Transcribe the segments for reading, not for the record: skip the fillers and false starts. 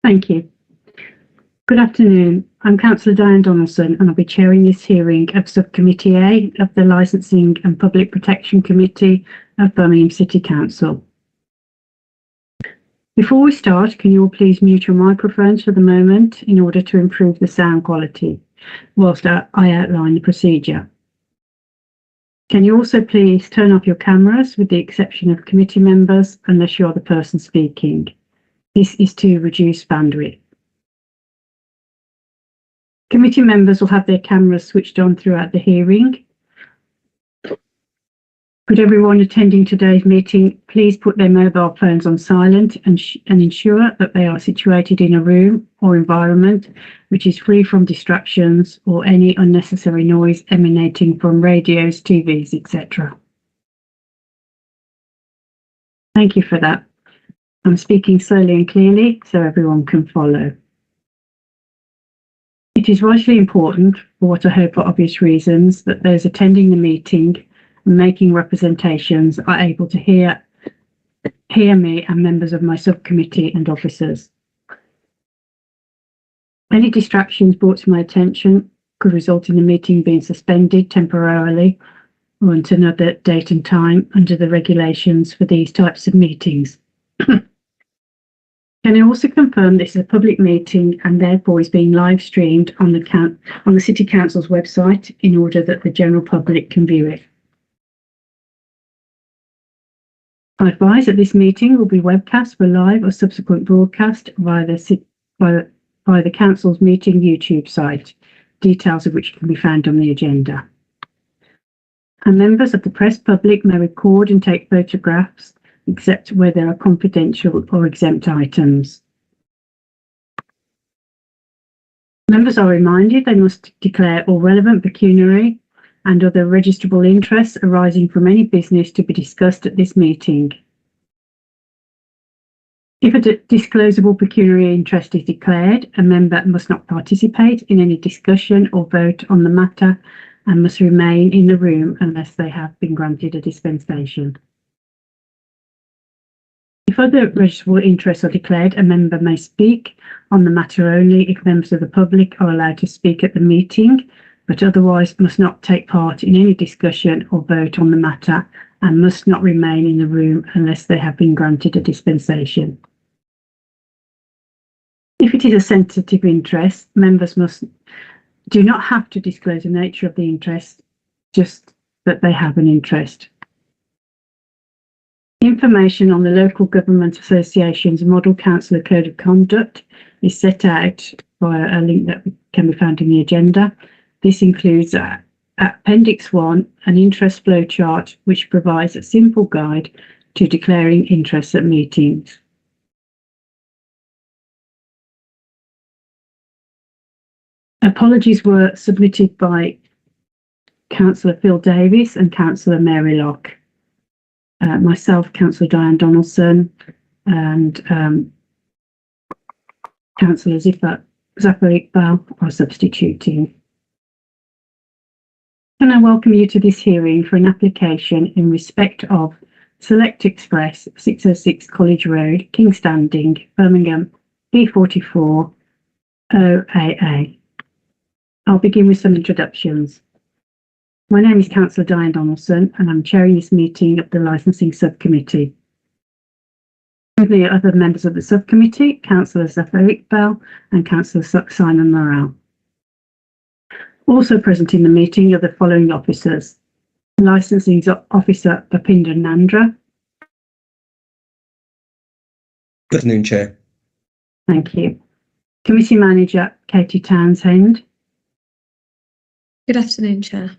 Thank you. Good afternoon. I'm Councillor Diane Donaldson and I'll be chairing this hearing of Subcommittee A of the Licensing and Public Protection Committee of Birmingham City Council. Before we start, can you all please mute your microphones for the moment in order to improve the sound quality whilst I outline the procedure. Can you also please turn off your cameras with the exception of committee members unless you're the person speaking. This is to reduce bandwidth. Committee members will have their cameras switched on throughout the hearing. Could everyone attending today's meeting please put their mobile phones on silent and ensure that they are situated in a room or environment which is free from distractions or any unnecessary noise emanating from radios, TVs, etc. Thank you for that. I'm speaking slowly and clearly so everyone can follow. It is vitally important, for what I hope are obvious reasons, that those attending the meeting and making representations are able to hear me and members of my subcommittee and officers. Any distractions brought to my attention could result in the meeting being suspended temporarily or until another date and time under the regulations for these types of meetings. Can I also confirm this is a public meeting and therefore is being live streamed on the City Council's website in order that the general public can view it? I advise that this meeting will be webcast for live or subsequent broadcast via the Council's meeting YouTube site, details of which can be found on the agenda. And members of the press public may record and take photographs except where there are confidential or exempt items. Members are reminded they must declare all relevant pecuniary and other registrable interests arising from any business to be discussed at this meeting. If a disclosable pecuniary interest is declared, a member must not participate in any discussion or vote on the matter and must remain in the room unless they have been granted a dispensation. If other registrable interests are declared, a member may speak on the matter only if members of the public are allowed to speak at the meeting, but otherwise must not take part in any discussion or vote on the matter and must not remain in the room unless they have been granted a dispensation. If it is a sensitive interest, members do not have to disclose the nature of the interest, just that they have an interest. Information on the Local Government Association's Model Councillor Code of Conduct is set out via a link that can be found in the agenda. This includes Appendix 1, an interest flow chart, which provides a simple guide to declaring interest at meetings. Apologies were submitted by Councillor Phil Davies and Councillor Mary Locke. Myself, Councillor Diane Donaldson, and Councillor Zafar Iqbal are substituting. And I welcome you to this hearing for an application in respect of Select Express, 606 College Road, King's Standing, Birmingham, B44 OAA. I'll begin with some introductions. My name is Councillor Diane Donaldson and I'm chairing this meeting of the Licensing Subcommittee. With me are other members of the subcommittee, Councillor Zafar Iqbal and Councillor Simon Morrell. Also present in the meeting are the following officers: Licensing Officer Bhupinder Nandra. Good afternoon, Chair. Thank you. Committee Manager Katie Townsend. Good afternoon, Chair.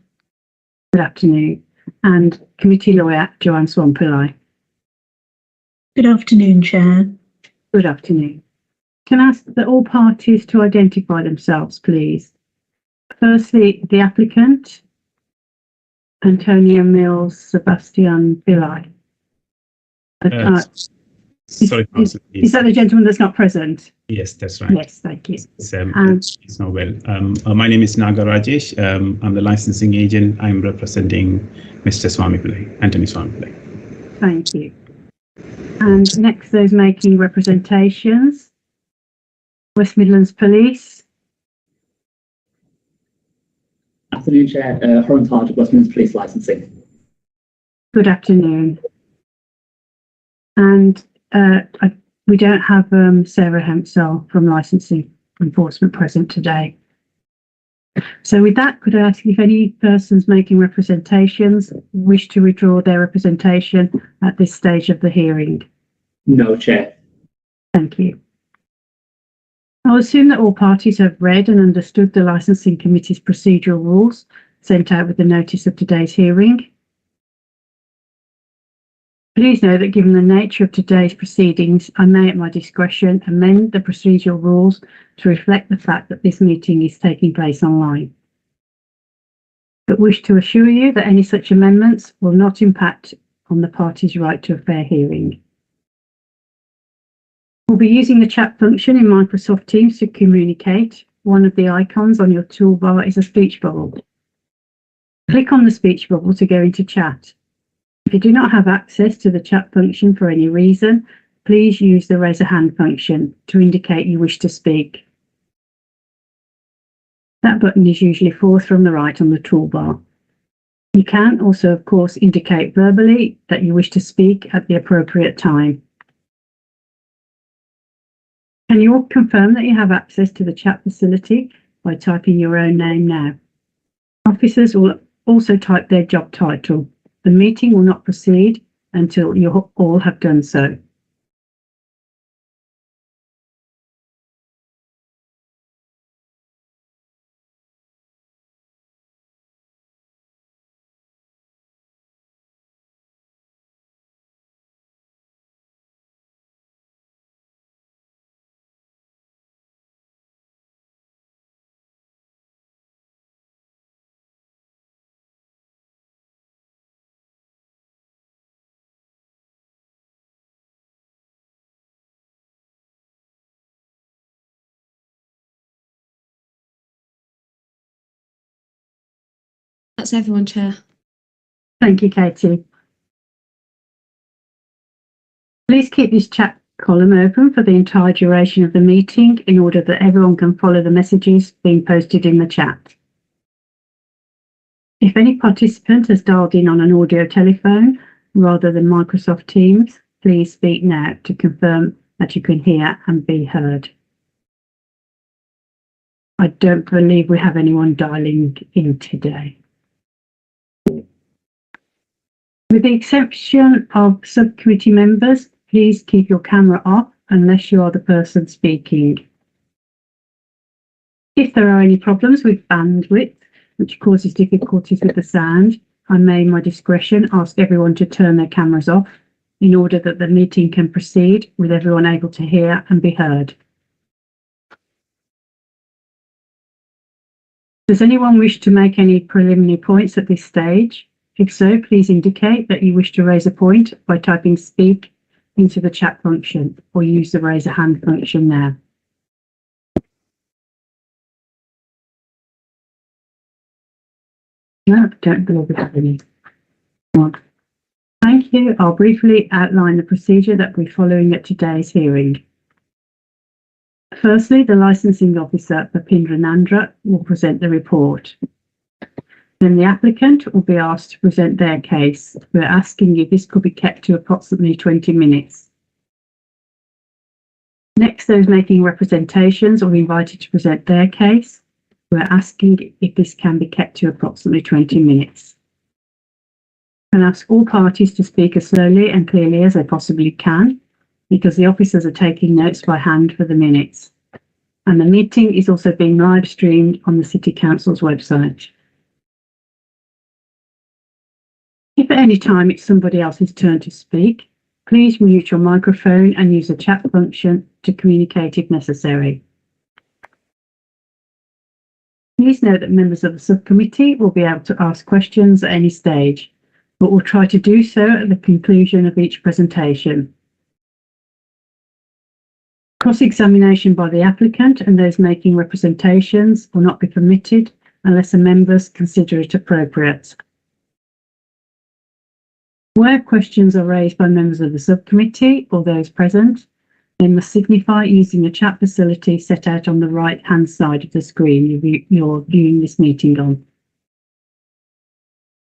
Good afternoon. And Committee Lawyer Joanne Swampillai. Good afternoon, Chair. Good afternoon. Can I ask that all parties to identify themselves, please? Firstly, the applicant, Antonia Mills Sebastian Pillai. Sorry, is that the gentleman that's not present? Yes, that's right. Yes, thank you. It's not well. My name is Naga Rajesh. I'm the licensing agent. I'm representing Mr. Swami Pillai, Anthony Swami Pillai. Thank you. And next, those making representations. West Midlands Police. Afternoon, Chair. Horan Taj, West Midlands Police Licensing. Good afternoon. And we don't have Sarah Hempsall from Licensing Enforcement present today. So with that, could I ask if any persons making representations wish to withdraw their representation at this stage of the hearing? No, Chair. Thank you. I'll assume that all parties have read and understood the Licensing Committee's procedural rules sent out with the notice of today's hearing. Please know that given the nature of today's proceedings, I may at my discretion amend the procedural rules to reflect the fact that this meeting is taking place online. But wish to assure you that any such amendments will not impact on the party's right to a fair hearing. We'll be using the chat function in Microsoft Teams to communicate. One of the icons on your toolbar is a speech bubble. Click on the speech bubble to go into chat. If you do not have access to the chat function for any reason, please use the raise a hand function to indicate you wish to speak. That button is usually fourth from the right on the toolbar. You can also, of course, indicate verbally that you wish to speak at the appropriate time. Can you all confirm that you have access to the chat facility by typing your own name now? Officers will also type their job title. The meeting will not proceed until you all have done so. That's everyone, Chair. Thank you, Katie. Please keep this chat column open for the entire duration of the meeting in order that everyone can follow the messages being posted in the chat. If any participant has dialed in on an audio telephone rather than Microsoft Teams, please speak now to confirm that you can hear and be heard. I don't believe we have anyone dialing in today. With the exception of subcommittee members, please keep your camera off unless you are the person speaking. If there are any problems with bandwidth, which causes difficulties with the sound, I may, in my discretion, ask everyone to turn their cameras off in order that the meeting can proceed with everyone able to hear and be heard. Does anyone wish to make any preliminary points at this stage? If so, please indicate that you wish to raise a point by typing speak into the chat function or use the raise a hand function now. No, I don't believe we have any. Thank you. I'll briefly outline the procedure that we're following at today's hearing. Firstly, the licensing officer, Bapindra Nandra, will present the report. Then the applicant will be asked to present their case. We're asking if this could be kept to approximately 20 minutes. Next, those making representations will be invited to present their case. We're asking if this can be kept to approximately 20 minutes. And ask all parties to speak as slowly and clearly as they possibly can, because the officers are taking notes by hand for the minutes. And the meeting is also being live streamed on the City Council's website. If at any time it's somebody else's turn to speak, please mute your microphone and use the chat function to communicate if necessary. Please note that members of the subcommittee will be able to ask questions at any stage, but will try to do so at the conclusion of each presentation. Cross-examination by the applicant and those making representations will not be permitted unless the members consider it appropriate. Where questions are raised by members of the subcommittee or those present, They must signify using the chat facility set out on the right-hand side of the screen you're viewing this meeting on.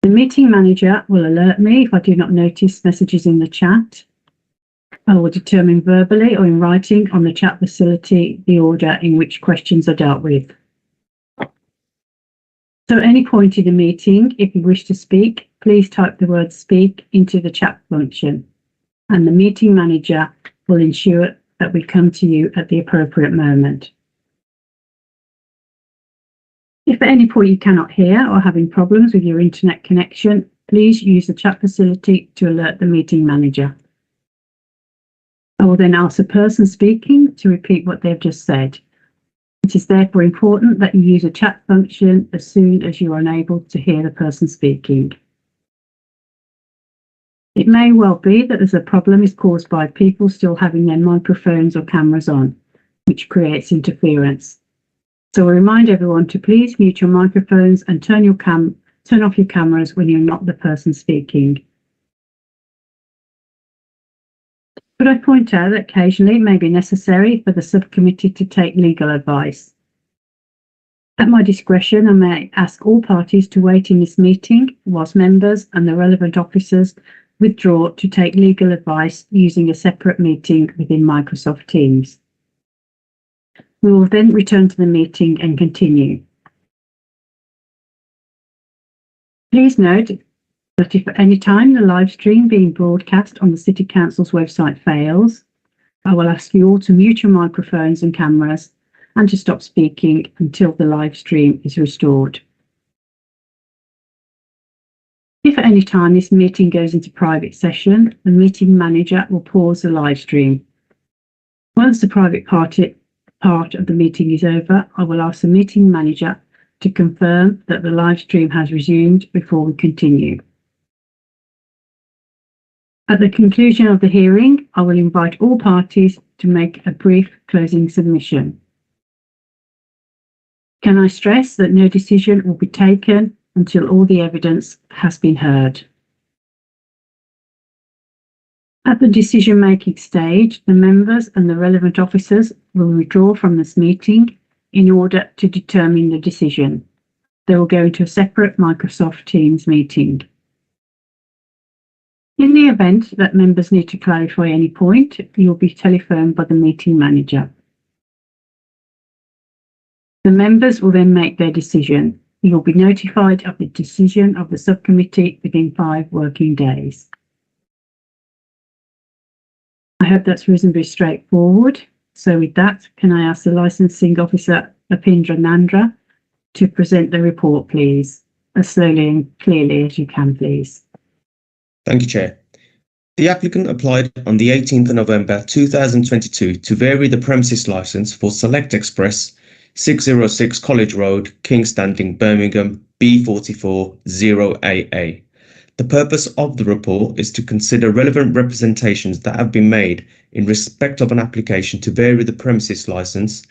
The meeting manager will alert me if I do not notice messages in the chat. I will determine verbally or in writing on the chat facility the order in which questions are dealt with. So at any point in the meeting, if you wish to speak, please type the word speak into the chat function, and the meeting manager will ensure that we come to you at the appropriate moment. If at any point you cannot hear or having problems with your internet connection, please use the chat facility to alert the meeting manager. I will then ask the person speaking to repeat what they've just said. It is therefore important that you use a chat function as soon as you are unable to hear the person speaking. It may well be that there's a problem is caused by people still having their microphones or cameras on, which creates interference. So I remind everyone to please mute your microphones and turn off your cameras when you're not the person speaking. But I point out that occasionally it may be necessary for the subcommittee to take legal advice. At my discretion, I may ask all parties to wait in this meeting whilst members and the relevant officers withdraw to take legal advice using a separate meeting within Microsoft Teams. We will then return to the meeting and continue. Please note that if at any time the live stream being broadcast on the City Council's website fails, I will ask you all to mute your microphones and cameras and to stop speaking until the live stream is restored. If at any time this meeting goes into private session, the meeting manager will pause the live stream. Once the private part of the meeting is over, I will ask the meeting manager to confirm that the live stream has resumed before we continue. At the conclusion of the hearing, I will invite all parties to make a brief closing submission. Can I stress that no decision will be taken until all the evidence has been heard? At the decision-making stage, the members and the relevant officers will withdraw from this meeting in order to determine the decision. They will go into a separate Microsoft Teams meeting. In the event that members need to clarify any point, you will be telephoned by the meeting manager. The members will then make their decision. You will be notified of the decision of the subcommittee within 5 working days. I hope that's reasonably straightforward. So with that, can I ask the licensing officer, Apindra Nandra, to present the report, please, as slowly and clearly as you can, please. Thank you, Chair. The applicant applied on the 18th of November 2022 to vary the premises licence for Select Express, 606 College Road, King's Standing, Birmingham, B44 0AA. The purpose of the report is to consider relevant representations that have been made in respect of an application to vary the premises licence,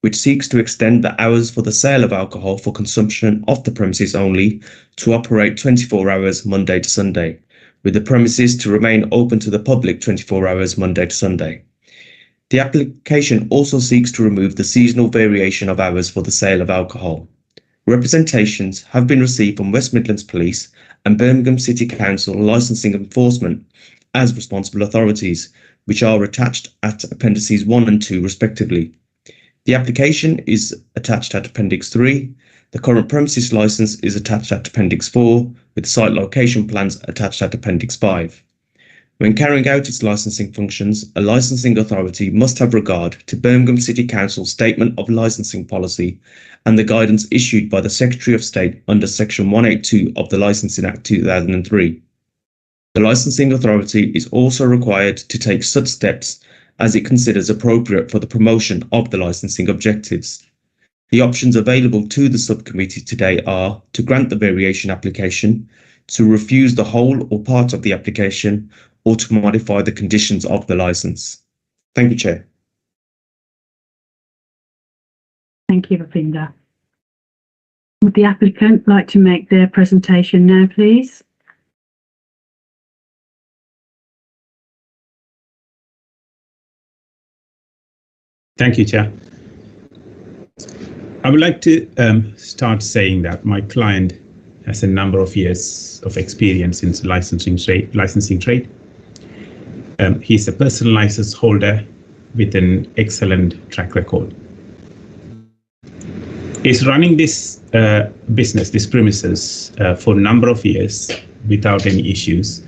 which seeks to extend the hours for the sale of alcohol for consumption off the premises only to operate 24 hours Monday to Sunday, with the premises to remain open to the public 24 hours Monday to Sunday. The application also seeks to remove the seasonal variation of hours for the sale of alcohol. Representations have been received from West Midlands Police and Birmingham City Council Licensing Enforcement as responsible authorities, which are attached at Appendices 1 and 2 respectively. The application is attached at Appendix 3. The current premises licence is attached at Appendix 4, with site location plans attached at Appendix 5. When carrying out its licensing functions, a licensing authority must have regard to Birmingham City Council's Statement of Licensing Policy and the guidance issued by the Secretary of State under Section 182 of the Licensing Act 2003. The licensing authority is also required to take such steps as it considers appropriate for the promotion of the licensing objectives. The options available to the subcommittee today are to grant the variation application, to refuse the whole or part of the application, or to modify the conditions of the licence. Thank you, Chair. Thank you, Apindra. Would the applicant like to make their presentation now, please? Thank you, Chair. I would like to start saying that my client has a number of years of experience in licensing trade. He's a personal license holder with an excellent track record. He's running this business, this premises, for a number of years without any issues.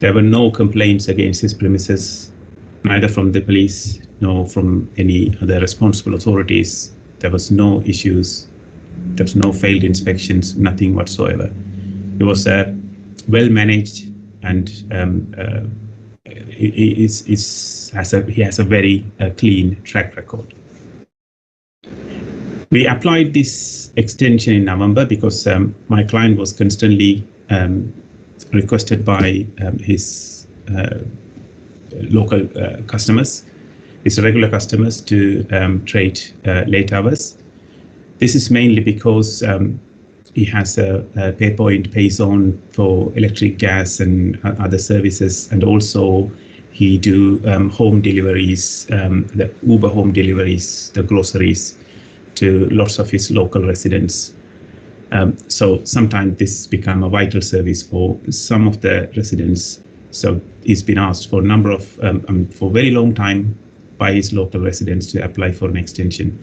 There were no complaints against his premises, neither from the police nor from any other responsible authorities. There was no issues. There was no failed inspections, nothing whatsoever. It was well managed, and he has a very clean track record. We applied this extension in November because my client was constantly requested by his local customers, his regular customers, to trade late hours. This is mainly because he has a PayPoint PayZone for electric, gas and other services, and also he do home deliveries, the Uber home deliveries, the groceries to lots of his local residents. So sometimes this become a vital service for some of the residents. So he's been asked for a number of, for a very long time by his local residents to apply for an extension,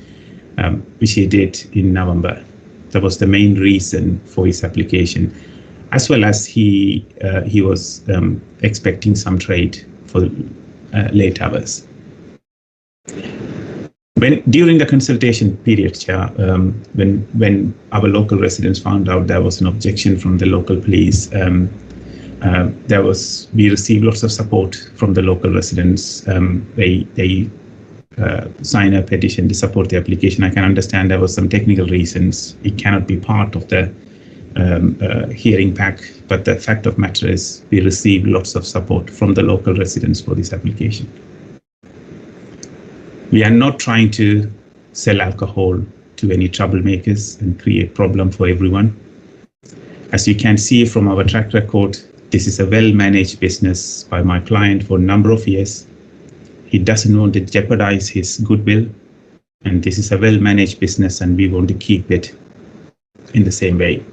which he did in November. That was the main reason for his application, as well as he was expecting some trade for late hours. During the consultation period, Chair, when our local residents found out there was an objection from the local police, we received lots of support from the local residents. They sign a petition to support the application. I can understand there was some technical reasons. It cannot be part of the hearing pack, but the fact of matter is we received lots of support from the local residents for this application. We are not trying to sell alcohol to any troublemakers and create problem for everyone. As you can see from our track record, this is a well-managed business by my client for a number of years. He doesn't want to jeopardize his goodwill, and this is a well-managed business, and we want to keep it in the same way.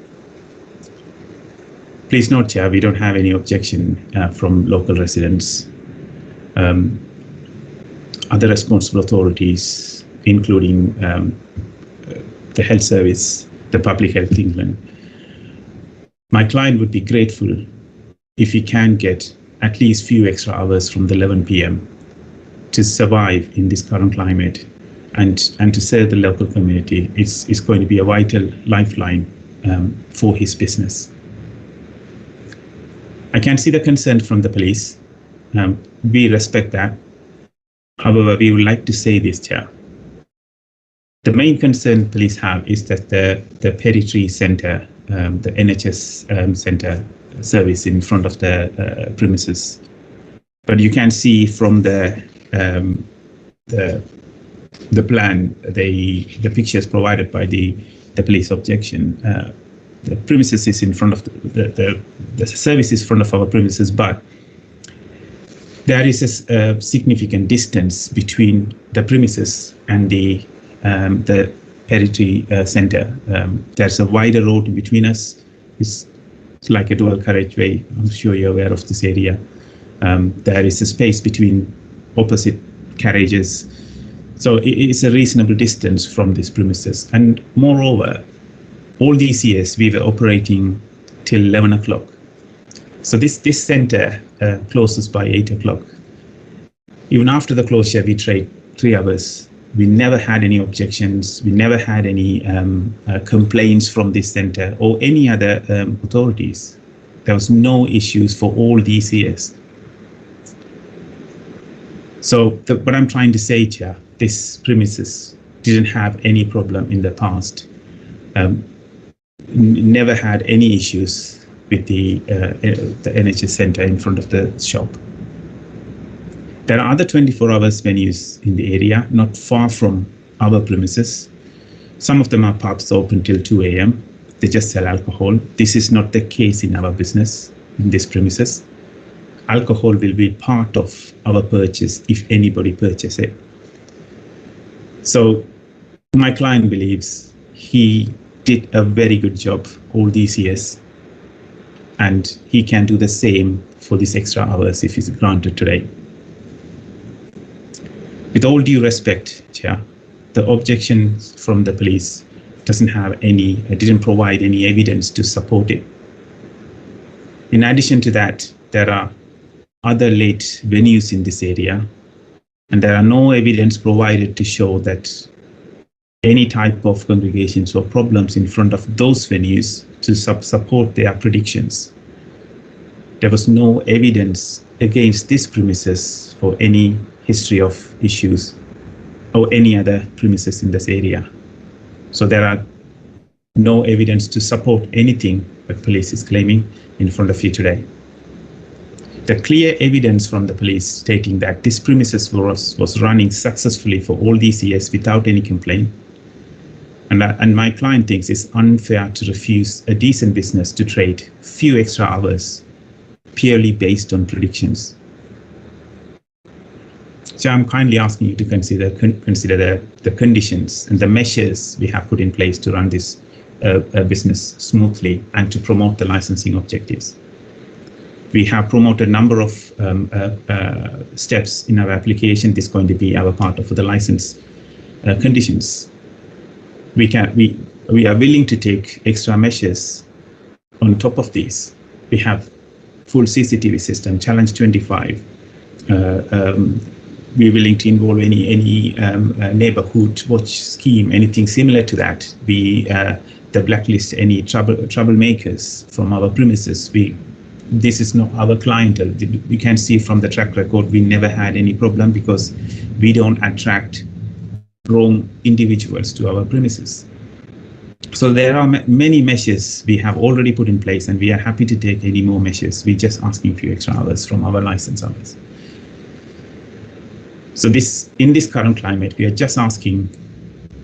Please note, Chair, we don't have any objection from local residents. Other responsible authorities, including the Health Service, the Public Health England. My client would be grateful if he can get at least few extra hours from the 11 p.m. to survive in this current climate and to serve the local community. It's going to be a vital lifeline for his business. I can see the concern from the police. We respect that. However, we would like to say this, Chair. The main concern police have is that the Perry Centre, the NHS Centre service in front of the premises. But you can see from the plan, the pictures provided by the police objection. The premises is in front of the service is in front of our premises, but there is a significant distance between the premises and the Perry Centre. There's a wider road in between us. It's like a dual carriageway. I'm sure you're aware of this area. There is a space between opposite carriages. So it's a reasonable distance from these premises. And moreover, all these years we were operating till 11 o'clock. So this centre closes by 8 o'clock. Even after the closure, we trade 3 hours. We never had any objections. We never had any complaints from this centre or any other authorities. There was no issues for all these years. So what I'm trying to say, Chair, this premises didn't have any problem in the past. Never had any issues with the NHS Centre in front of the shop. There are other 24 hours venues in the area, not far from our premises. Some of them are pubs open till 2 a.m. They just sell alcohol. This is not the case in our business, in this premises. Alcohol will be part of our purchase if anybody purchases it. So my client believes he did a very good job all these years, and he can do the same for these extra hours if he's granted today. With all due respect, Chair, the objection from the police didn't provide any evidence to support it. In addition to that, there are other late venues in this area, and there are no evidence provided to show that any type of congregations or problems in front of those venues to support their predictions. There was no evidence against these premises for any history of issues or any other premises in this area. So there are no evidence to support anything that police is claiming in front of you today. The clear evidence from the police stating that this premises was running successfully for all these years without any complaint. And my client thinks it's unfair to refuse a decent business to trade few extra hours purely based on predictions. So I'm kindly asking you to consider the conditions and the measures we have put in place to run this business smoothly and to promote the licensing objectives. We have promoted a number of steps in our application. This is going to be our part of the license conditions. We are willing to take extra measures on top of these. We have full CCTV system, Challenge 25. We're willing to involve any neighborhood watch scheme, anything similar to that. We the blacklist any troublemakers from our premises. This is not our clientele. We can see from the track record we never had any problem because we don't attract wrong individuals to our premises. So there are many measures we have already put in place, and we are happy to take any more measures. We're just asking for extra hours from our license hours. So in this current climate, we are just asking,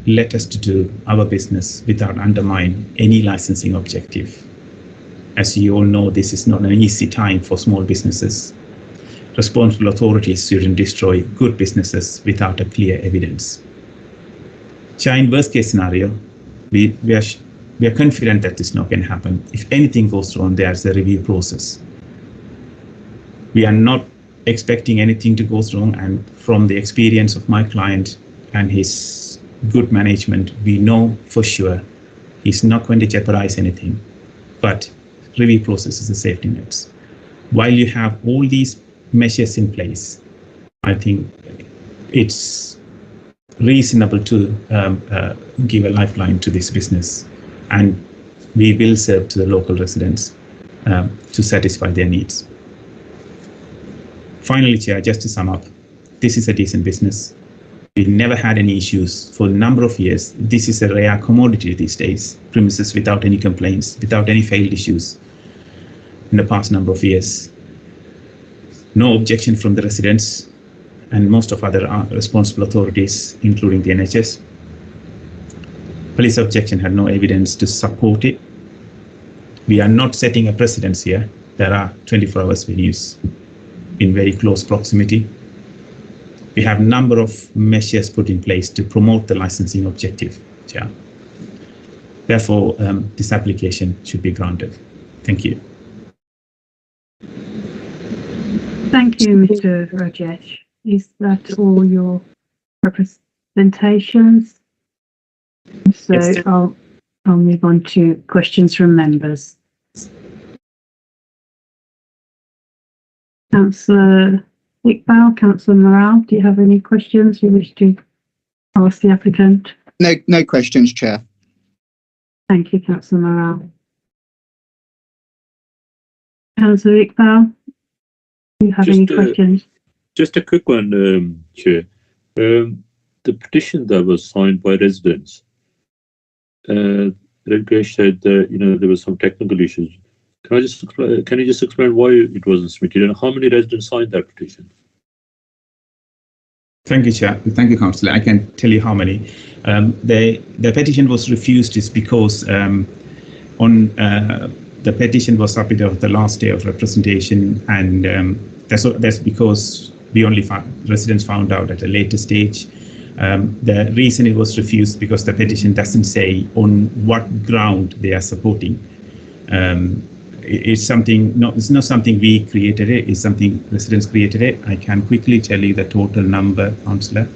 let us to do our business without undermining any licensing objective. As you all know, this is not an easy time for small businesses. Responsible authorities shouldn't destroy good businesses without a clear evidence. In worst case scenario, we are confident that this not going to happen. If anything goes wrong, there's a review process. We are not expecting anything to go wrong, and from the experience of my client and his good management, we know for sure he's not going to jeopardize anything. But review process is a safety net. While you have all these measures in place, I think it's reasonable to give a lifeline to this business, and we will serve to the local residents to satisfy their needs. Finally, Chair, just to sum up, this is a decent business. We've never had any issues for a number of years. This is a rare commodity these days, premises without any complaints, without any failed issues in the past number of years. No objection from the residents and most of other responsible authorities, including the NHS. Police objection had no evidence to support it. We are not setting a precedence here. There are 24 hours venues in very close proximity. We have a number of measures put in place to promote the licensing objective. Yeah. Therefore, this application should be granted. Thank you. Thank you, Mr. Rajesh. Is that all your representations? So Yes, I'll move on to questions from members. Councillor Iqbal, Councillor Morale, do you have any questions you wish to ask the applicant? No questions, Chair. Thank you, Councillor Morale. Councillor Iqbal, do you have any questions? Just a quick one, Chair. The petition that was signed by residents, Rajesh said that there were some technical issues. Can you just explain why it wasn't submitted and how many residents signed that petition? Thank you, Chair. Thank you, Councillor. I can tell you how many. The petition was refused is because the petition was submitted on the last day of representation, and that's because we only residents found out at a later stage. The reason it was refused because the petition doesn't say on what ground they are supporting. It's something, it's not something we created it, it's something residents created it. I can quickly tell you the total number, Councillor.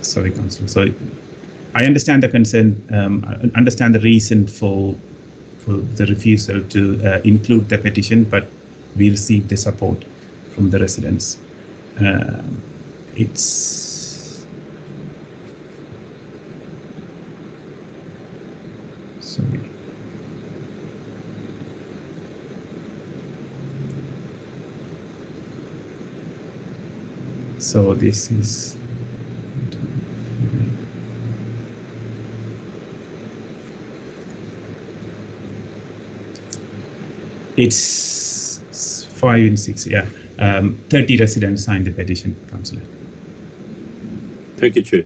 Sorry, Councillor. So I understand the concern, I understand the reason for the refusal to include the petition, but we received the support from the residents. Sorry. So this is it's 5 and 6, yeah. 30 residents signed the petition, Councillor. Thank you, Chair.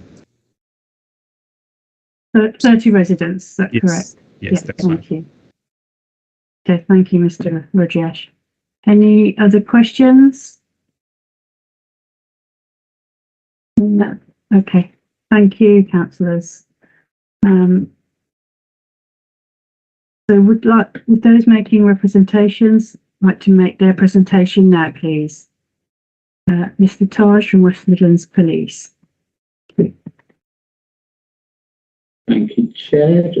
30 residents, is that correct? Yes, that's right. Thank you. Okay, thank you, Mr. Rajesh. Any other questions? No. Okay, thank you, councillors. So would those making representations like to make their presentation now, please? Mr. Taj from West Midlands Police. Thank you, Chair.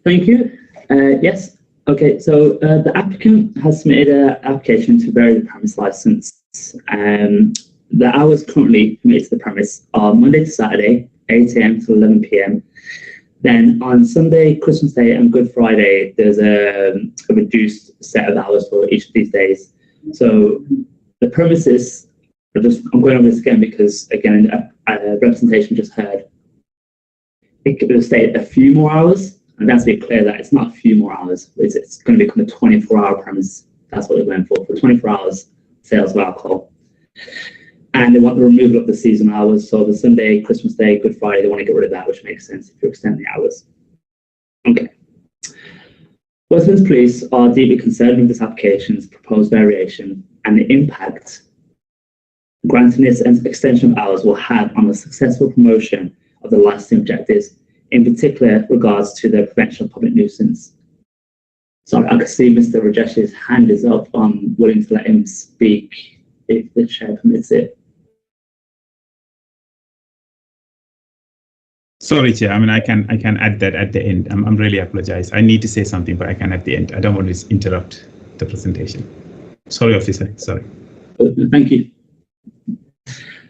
Thank you. Yes. Okay. So the applicant has submitted an application to vary the premise license. The hours currently permitted to the premise are Monday to Saturday, 8 AM to 11 PM. Then on Sunday, Christmas Day, and Good Friday, there's a reduced set of hours for each of these days. So the premises, I'm going over this again because, again, representation just heard. It will stay a few more hours, and that's to be clear that it's not a few more hours. It's going to become a 24-hour premise. That's what they're going for 24 hours sales of alcohol. And they want the removal of the seasonal hours. So the Sunday, Christmas Day, Good Friday, they want to get rid of that, which makes sense if you extend the hours. Okay. West Midlands Police are deeply concerned with this application's proposed variation and the impact granting this extension of hours will have on the successful promotion of the licensing objectives, in particular regards to the prevention of public nuisance. Sorry, I can see Mr. Rajesh's hand is up. I'm willing to let him speak if the chair permits it. Sorry, Chair. I mean, I can add that at the end. I'm really apologize. I need to say something, but I can at the end. I don't want to interrupt the presentation. Sorry, officer. Sorry. Thank you.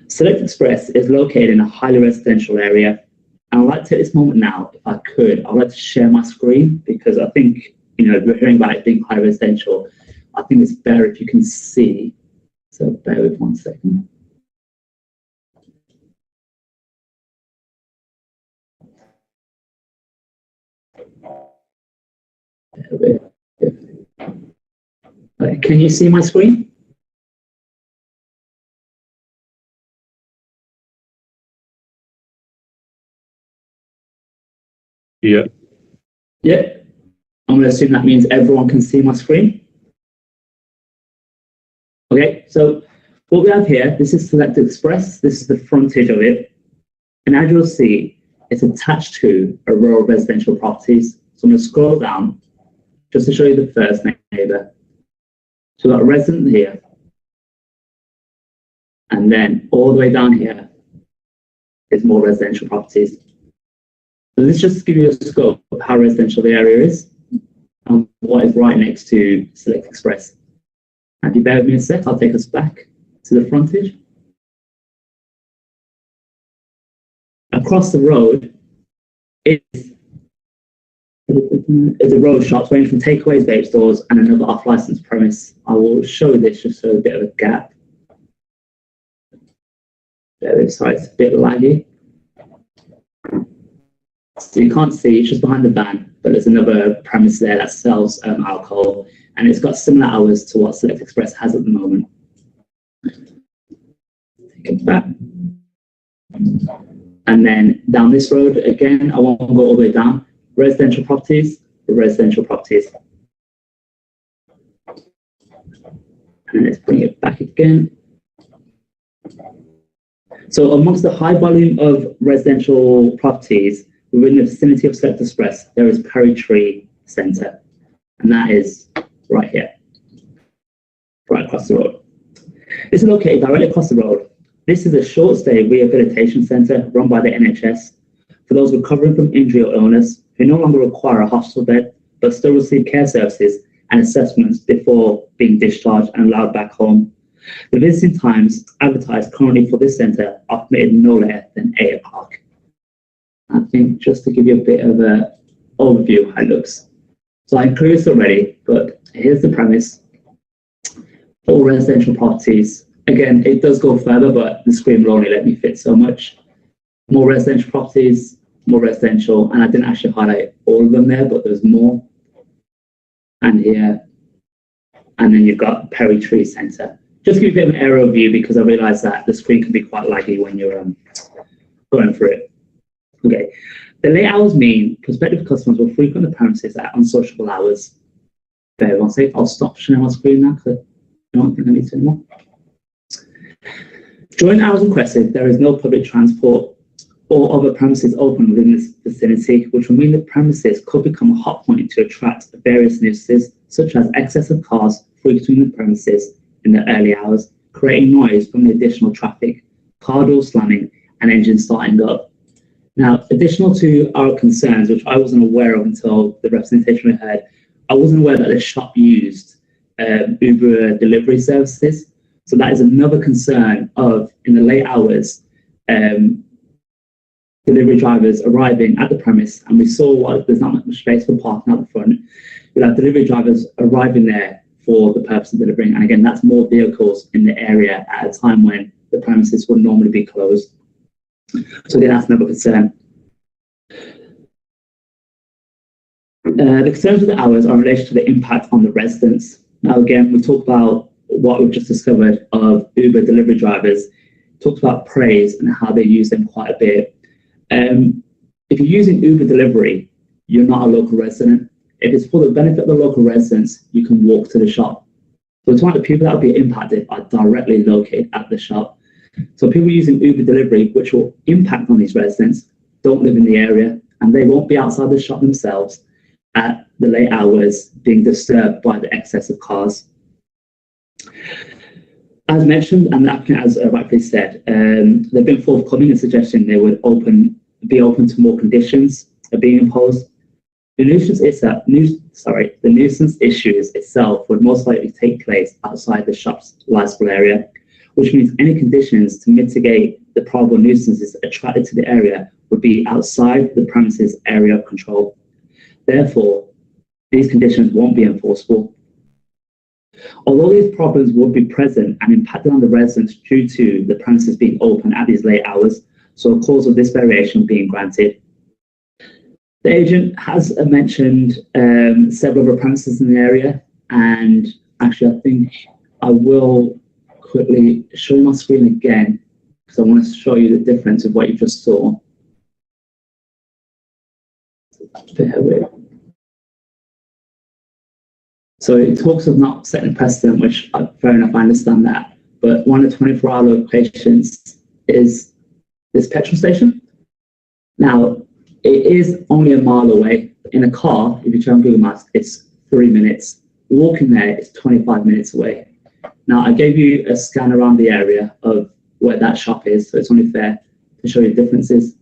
Select Express is located in a highly residential area. And I'd like to take this moment now, if I could, I'd like to share my screen because I think, we're hearing about it being highly residential. I think it's better if you can see. So bear with 1 second. Can you see my screen? Yeah. Yeah. I'm going to assume that means everyone can see my screen. Okay, so what we have here, this is Select Express. This is the frontage of it. And as you'll see, it's attached to a row of residential properties. So I'm going to scroll down just to show you the first neighbour. So we've got a resident here. And then all the way down here is more residential properties. So this just gives you a scope of how residential the area is and what is right next to Select Express. And if you bear with me a sec, I'll take us back to the frontage. Across the road is a row of shops ranging from takeaways, vape stores, and another off-licensed premise. I will show this just so a bit of a gap. Sorry, it's a bit laggy. So you can't see, it's just behind the van, but there's another premise there that sells alcohol, and it's got similar hours to what Select Express has at the moment. Take it back. And then down this road, again, I won't go all the way down. Residential properties, residential properties. And let's bring it back again. So amongst the high volume of residential properties within the vicinity of Select Express, there is Perry Tree Centre, and that is right here, right across the road. This is located directly across the road. This is a short stay rehabilitation centre run by the NHS for those recovering from injury or illness who no longer require a hospital bed but still receive care services and assessments before being discharged and allowed back home. The visiting times advertised currently for this centre are permitted no later than 8 o'clock. I think just to give you a bit of an overview of how it looks. So I included this already, but here's the premise. All residential properties, again, it does go further, but the screen will only let me fit so much. More residential properties, more residential, and I didn't actually highlight all of them there, but there's more. And here, and then you've got Perry Tree Centre. Just give you a bit of an aerial view because I realise that the screen can be quite laggy when you're going through it. Okay, the late hours mean prospective customers will frequent the premises at unsociable hours. Bear one second, I'll stop sharing my screen now because I don't think I need to anymore. During hours requested, there is no public transport or other premises open within this vicinity, which will mean the premises could become a hot point to attract various nuisances, such as excess of cars frequenting the premises in the early hours, creating noise from the additional traffic, car doors slamming, and engines starting up. Now, additional to our concerns, which I wasn't aware of until the representation we heard, I wasn't aware that the shop used Uber delivery services. So that is another concern of, in the late hours, delivery drivers arriving at the premise, and we saw what there's not much space for parking out the front. We'll have delivery drivers arriving there for the purpose of delivering, and again, that's more vehicles in the area at a time when the premises would normally be closed. So again, that's another concern. The concerns with the hours are in relation to the impact on the residents. Now, again, we talked about what we've just discovered of Uber delivery drivers, talked about praise and how they use them quite a bit. If you're using Uber delivery, you're not a local resident. If it's for the benefit of the local residents, you can walk to the shop. So it's one of the people that will be impacted are directly located at the shop. So people using Uber delivery, which will impact on these residents, don't live in the area, and they won't be outside the shop themselves at the late hours being disturbed by the excess of cars. As mentioned, and the applicant has rightfully said, they've been forthcoming in suggesting they would be open to more conditions being imposed. The nuisance issues itself would most likely take place outside the shop's licensable area, which means any conditions to mitigate the probable nuisances attracted to the area would be outside the premises area of control. Therefore, these conditions won't be enforceable. Although these problems would be present and impacted on the residents due to the premises being open at these late hours, so a cause of this variation being granted. The agent has mentioned several other premises in the area, and actually I think I will quickly show my screen again because I want to show you the difference of what you just saw. Bear with. So it talks of not setting precedent, which fair enough, I understand that. But one of the 24-hour locations is this petrol station. Now, it is only a mile away. In a car, if you check on Google Maps, it's 3 minutes. Walking there is 25 minutes away. Now, I gave you a scan around the area of where that shop is, so it's only fair to show you the differences.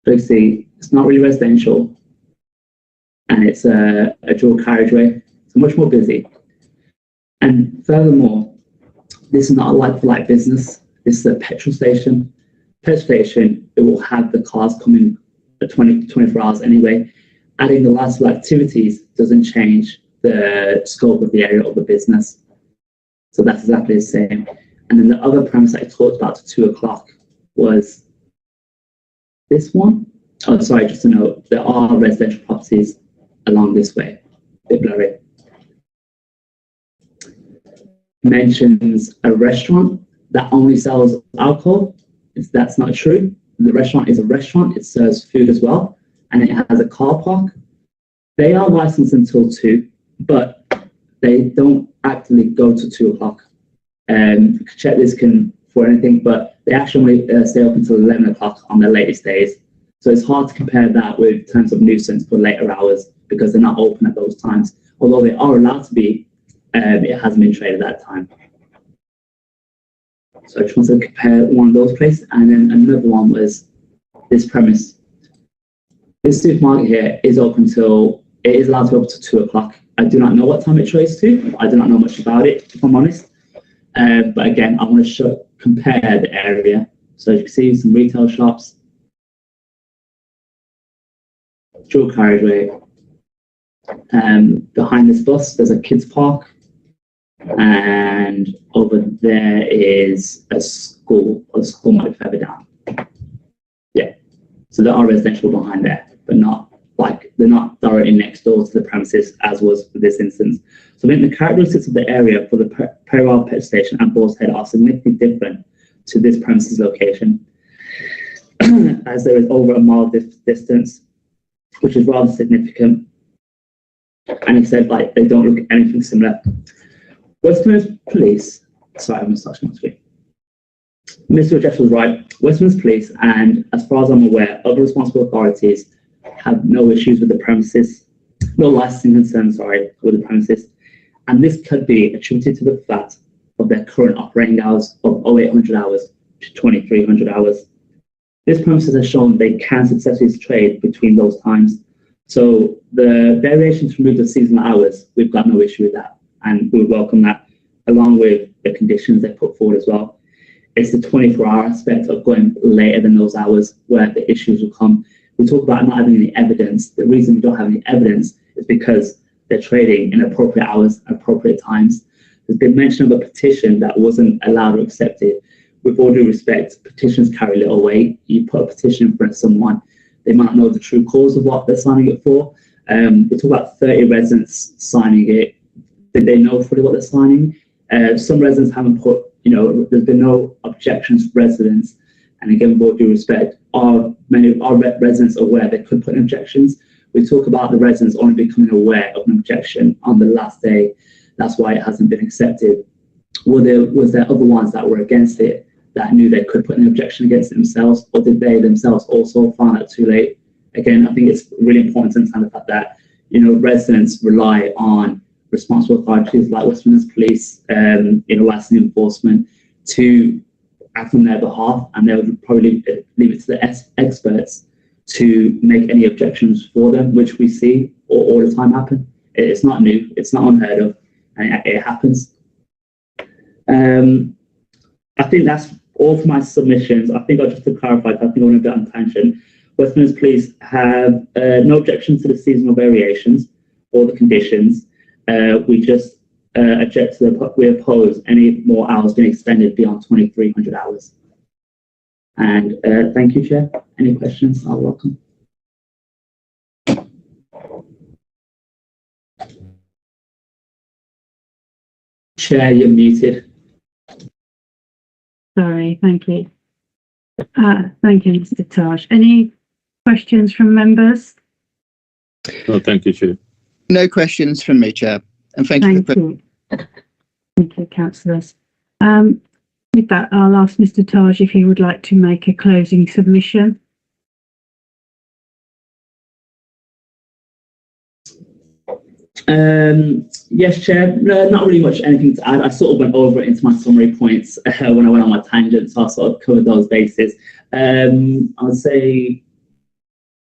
So you see, it's not really residential, and it's a dual carriageway, so much more busy. And furthermore, this is not a like-for-like business. This is a petrol station. Petrol station, it will have the cars coming at 24 hours anyway. Adding the lifestyle activities doesn't change the scope of the area of the business. So that's exactly the same. And then the other premise that I talked about to 2 o'clock was this one. Oh, sorry, just to note, there are residential properties along this way. A bit blurry. Mentions a restaurant that only sells alcohol. That's not true. The restaurant is a restaurant. It serves food as well, and it has a car park. They are licensed until 2, but they don't actively go to 2 o'clock. Check this for anything, but they actually stay up until 11 o'clock on their latest days. So it's hard to compare that with terms of nuisance for later hours because they're not open at those times. Although they are allowed to be, it hasn't been traded at that time. So I just want to compare one of those places, and then another one was this premise. This supermarket here is open till, it is allowed to open till 2 o'clock. I do not know what time it trades to. I do not know much about it, if I'm honest. But again, I want to compare the area. So as you can see, some retail shops, dual carriageway. Behind this bus, there's a kids park. And over there is a school, or the school might be further down. Yeah, so there are residential behind there, but not like, they're not directly next door to the premises as was for this instance. So I think the characteristics of the area for the Perivale Petrol Station and Boar's Head are significantly different to this premises location, as there is over a mile distance, which is rather significant. And he said, like, they don't look anything similar. Westminster Police, sorry, I'm touching my screen. Mr. Jeff was right. Westminster Police, and as far as I'm aware, other responsible authorities have no issues with the premises, no licensing concerns, sorry, with the premises. And this could be attributed to the fact of their current operating hours of 0800 hours to 2300 hours. This premises has shown they can successfully trade between those times. So the variations from the seasonal hours, we've got no issue with that. And we would welcome that, along with the conditions they put forward as well. It's the 24-hour aspect of going later than those hours where the issues will come. We talk about not having any evidence. The reason we don't have any evidence is because they're trading in appropriate hours, appropriate times. There's been mention of a petition that wasn't allowed or accepted. With all due respect, petitions carry little weight. You put a petition in front of someone, they might not know the true cause of what they're signing it for. We talk about 30 residents signing it. Did they know fully what they're signing? Some residents haven't put, there's been no objections from residents. And again, with all due respect, many of our residents aware they could put in objections? We talk about the residents only becoming aware of an objection on the last day. That's why it hasn't been accepted. Was there other ones that were against it that knew they could put an objection against it themselves, or did they themselves also find out too late? Again, I think it's really important to understand the fact that, residents rely on responsible authorities like Westminster Police, licensing enforcement to act on their behalf, and they would probably leave it to the experts to make any objections for them, which we see all the time happen. It's not new, it's not unheard of, and it happens. I think that's all for my submissions. I think just to clarify, I think I want to get on tangent. Westminster Police have no objection to the seasonal variations or the conditions. We just we oppose any more hours being extended beyond 2300 hours. And thank you, Chair. Any questions? I'll welcome. Chair, you're muted. Sorry, thank you. Thank you, Mr. Taj. Any questions from members? No, thank you, Chair. No questions from me, Chair. And thank you. Thank you, councillors. With that, I'll ask Mr. Taj if he would like to make a closing submission. Yes, Chair. No, not really much anything to add. I sort of went over it into my summary points when I went on my tangent, so I sort of covered those bases. I'll say,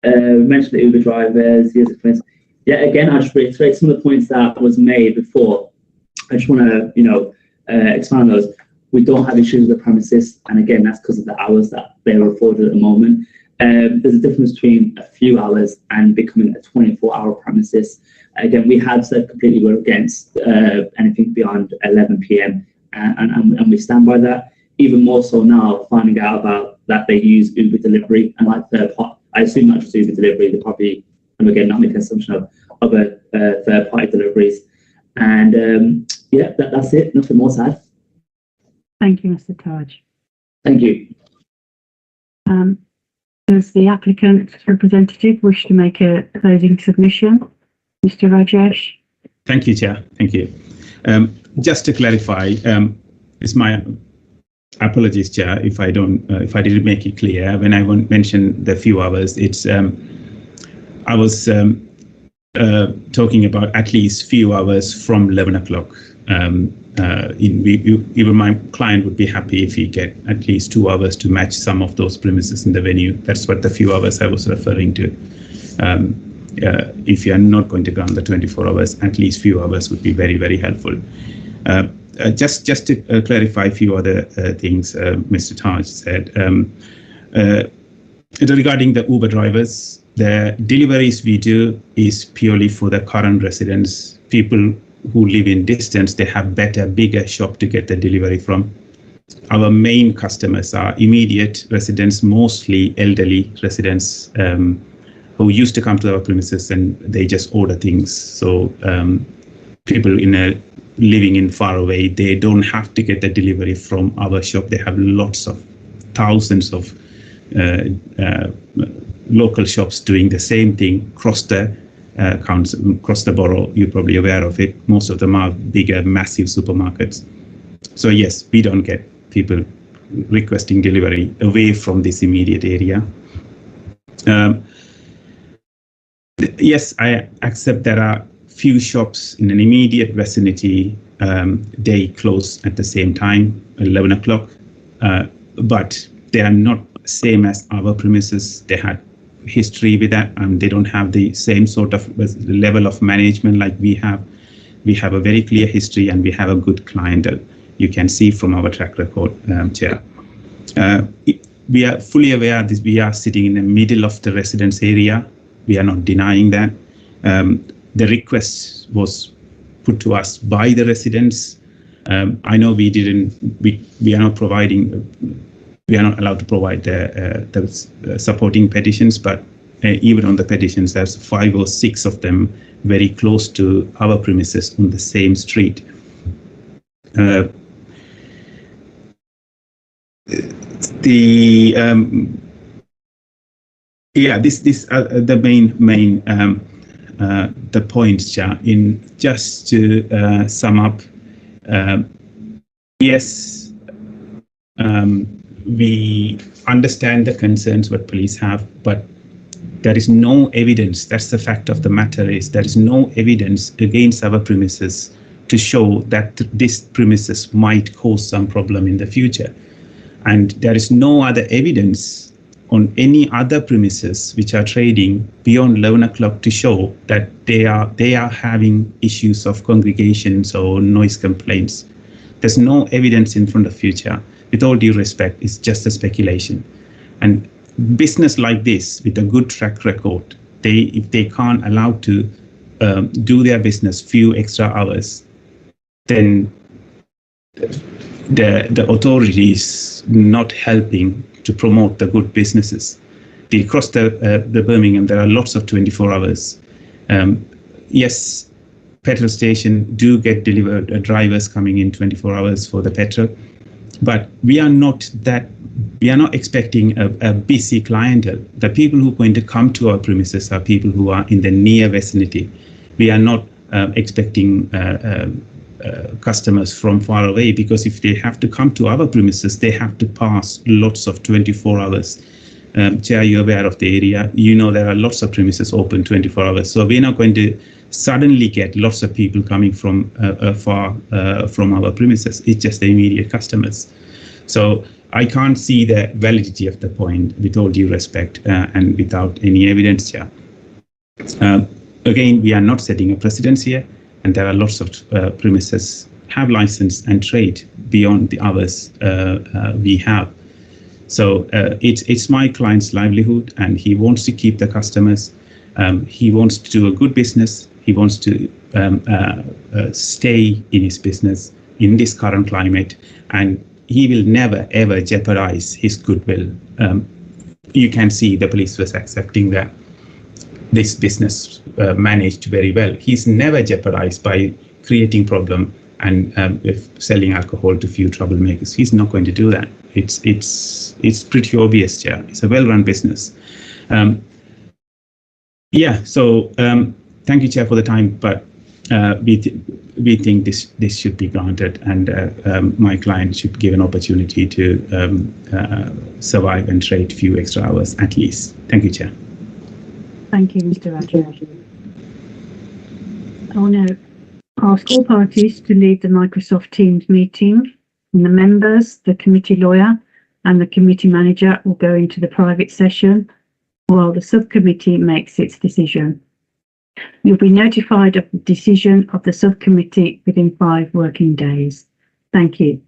mention the Uber drivers, years experience. Yeah, again, I just reiterate some of the points that was made before. I just want to, expand on those. We don't have issues with the premises, and again, that's because of the hours that they are afforded at the moment. There's a difference between a few hours and becoming a 24-hour premises. Again, we have said completely we're against anything beyond 11 p.m. And we stand by that. Even more so now, finding out about that they use Uber delivery and like I assume not just Uber delivery, they probably, and again, not making assumption of other third-party deliveries. And yeah, that's it. Nothing more to add. Thank you, Mr. Taj. Thank you. Does the applicant's representative wish to make a closing submission? Mr. Rajesh? Thank you, Chair. Thank you. Just to clarify, it's my apologies, Chair, if I didn't make it clear. When I mentioned the few hours, it's I was talking about at least few hours from 11 o'clock. Even my client would be happy if he get at least 2 hours to match some of those premises in the venue. That's what the few hours I was referring to. If you are not going to grant the 24 hours, at least few hours would be very, very helpful. Just to clarify a few other things Mr. Taj said. Regarding the Uber drivers, the deliveries we do is purely for the current residents, people who live in distance. They have better, bigger shop to get the delivery from. Our main customers are immediate residents, mostly elderly residents who used to come to our premises and they just order things. So people living in far away, they don't have to get the delivery from our shop. They have thousands of local shops doing the same thing across the across the borough. You're probably aware of it. Most of them are bigger, massive supermarkets. So yes, we don't get people requesting delivery away from this immediate area. Yes, I accept there are few shops in an immediate vicinity. They close at the same time, 11 o'clock, but they are not same as our premises. They had history with that, and they don't have the same sort of level of management like we have. We have a very clear history and we have a good clientele. You can see from our track record, Chair. We are fully aware that we are sitting in the middle of the residence area. We are not denying that. The request was put to us by the residents. I know we are not providing. We are not allowed to provide the supporting petitions, but even on the petitions, there's 5 or 6 of them very close to our premises on the same street. This the main the points, Chair. In just to sum up, yes. We understand the concerns what police have, but there is no evidence. That's the fact of the matter is there is no evidence against our premises to show that this premises might cause some problem in the future. And there is no other evidence on any other premises which are trading beyond 11 o'clock to show that they are having issues of congregations or noise complaints. There's no evidence in front of future. With all due respect, it's just a speculation. And business like this, with a good track record, if they can't allow to do their business few extra hours, then the authorities not helping to promote the good businesses. Across the Birmingham, there are lots of 24 hours. Yes, petrol station do get delivered drivers coming in 24 hours for the petrol. But we are not expecting a busy clientele. The people who are going to come to our premises are people who are in the near vicinity. We are not expecting customers from far away, because if they have to come to our premises, they have to pass lots of 24 hours. Chair, you're aware of the area. You know there are lots of premises open 24 hours. So we're not going to suddenly get lots of people coming from far from our premises. It's just the immediate customers. So I can't see the validity of the point, with all due respect, and without any evidence here. Again, we are not setting a precedence here, and there are lots of premises have license and trade beyond the hours we have. So it's my client's livelihood, and he wants to keep the customers. He wants to do a good business. He wants to stay in his business in this current climate, and he will never ever jeopardize his goodwill. You can see the police was accepting that this business managed very well. He's never jeopardized by creating problem and selling alcohol to few troublemakers. He's not going to do that. It's pretty obvious, Chair. It's a well-run business. So thank you, Chair, for the time, but we think this should be granted, and my client should give an opportunity to survive and trade few extra hours at least. Thank you, Chair. Thank you, Mr. Raju. I will now ask all parties to leave the Microsoft Teams meeting, and the members, the committee lawyer and the committee manager will go into the private session while the subcommittee makes its decision. You'll be notified of the decision of the subcommittee within 5 working days. Thank you.